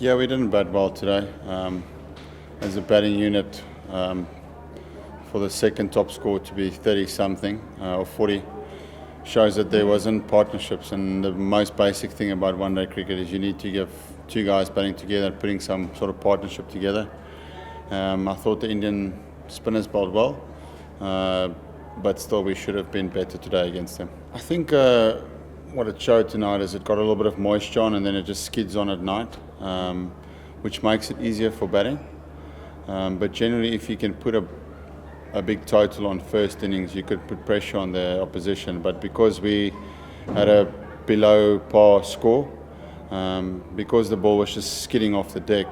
Yeah, we didn't bat well today. As a batting unit, for the second top score to be 30-something or 40 shows that there wasn't partnerships. And the most basic thing about one-day cricket is you need to give two guys batting together and putting some sort of partnership together. I thought the Indian spinners bowled well, but still we should have been better today against them. I think what it showed tonight is it got a little bit of moisture on and then it just skids on at night, which makes it easier for batting. But generally, if you can put a big total on first innings, you could put pressure on the opposition. But because we had a below par score, because the ball was just skidding off the deck,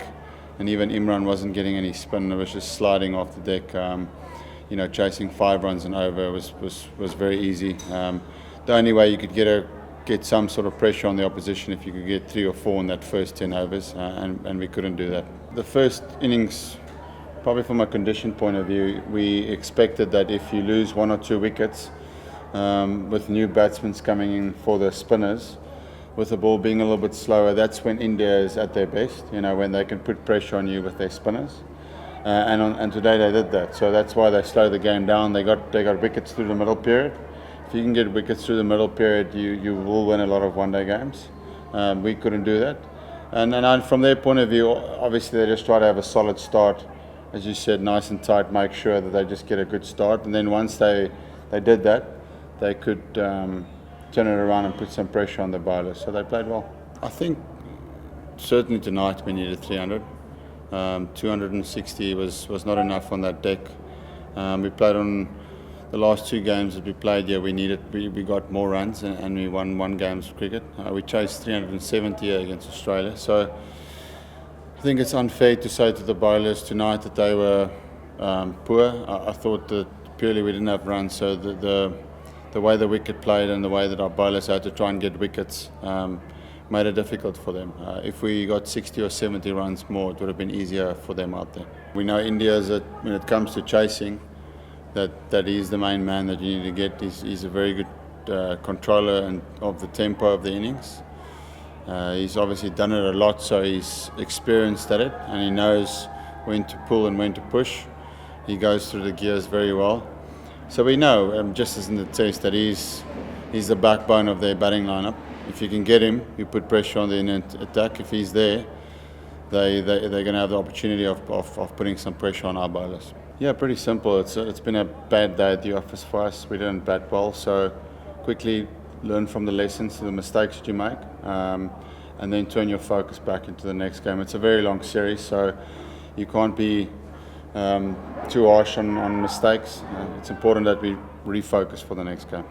and even Imran wasn't getting any spin, it was just sliding off the deck. Chasing 5 runs and over was very easy. The only way you could get some sort of pressure on the opposition if you could get 3 or 4 in that first 10 overs, and we couldn't do that. The first innings, probably from a condition point of view, we expected that if you lose 1 or 2 wickets, with new batsmen coming in for the spinners, with the ball being a little bit slower, that's when India is at their best, when they can put pressure on you with their spinners. And today they did that, so that's why they slowed the game down. They got wickets through the middle period. If you can get wickets through the middle period, you will win a lot of one-day games. We couldn't do that, and from their point of view, obviously they just try to have a solid start, as you said, nice and tight, make sure that they just get a good start, and then once they did that, they could turn it around and put some pressure on the bowlers. So they played well. I think certainly tonight we needed 300. 260 was not enough on that deck. We played on the last 2 games that we played. Yeah, we got more runs and we won 1 game of cricket. We chased 370 against Australia. So I think it's unfair to say to the bowlers tonight that they were poor. I thought that purely we didn't have runs. So the way the wicket played and the way that our bowlers had to try and get wickets made it difficult for them. If we got 60 or 70 runs more, it would have been easier for them out there. We know India, when it comes to chasing, that he's the main man that you need to get. He's a very good controller of the tempo of the innings. He's obviously done it a lot, so he's experienced at it, and he knows when to pull and when to push. He goes through the gears very well. So we know, just as in the test, that he's the backbone of their batting lineup. If you can get him, you put pressure on the in attack. If he's there, they're going to have the opportunity of putting some pressure on our bowlers. Yeah, pretty simple. It's been a bad day at the office for us. We didn't bat well, so quickly learn from the lessons, the mistakes that you make, and then turn your focus back into the next game. It's a very long series, so you can't be too harsh on mistakes. It's important that we refocus for the next game.